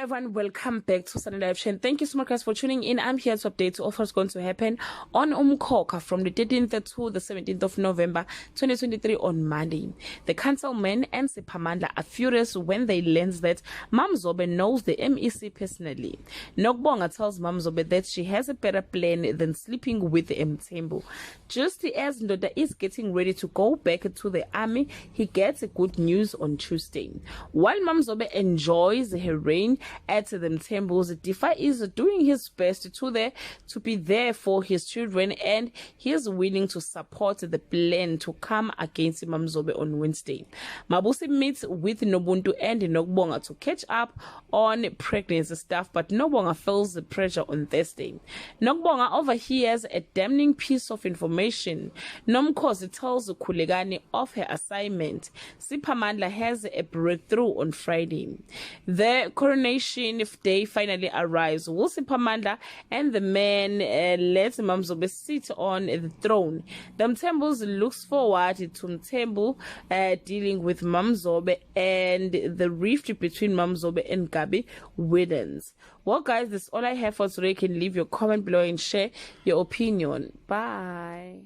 everyone, welcome back to Sunday Live Chain. Thank you so much guys for tuning in. I'm here to update you of what's going to happen on Umkhokha from the 13th to the 17th of November 2023 on Monday. The councilmen and Siphamandla are furious when they learn that Kumamzobe knows the MEC personally. Nokubonga tells Kumamzobe that she has a better plan than sleeping with Mthembu. Just as Ndoda is getting ready to go back to the army, he gets good news on Tuesday. While Kumamzobe enjoys her reign at the Mthembu's, Defi is doing his best to be there for his children, and he is willing to support the plan to come against Kumamzobe on Wednesday. Mabusi meets with Nobuntu and Nokubonga to catch up on pregnancy stuff, but Nokubonga feels the pressure on Thursday. Nokubonga overhears a damning piece of information. Nomkhosi tells Kulegani of her assignment. Siphamandla has a breakthrough on Friday. The coronation day finally arrives. Siphamandla and the man let Kumamzobe sit on the throne. The Mthembus looks forward to Mthembu dealing with Kumamzobe, and the rift between Kumamzobe and Ugabi widens. Well guys, that's all I have for today. You can leave your comment below and share your opinion. Bye.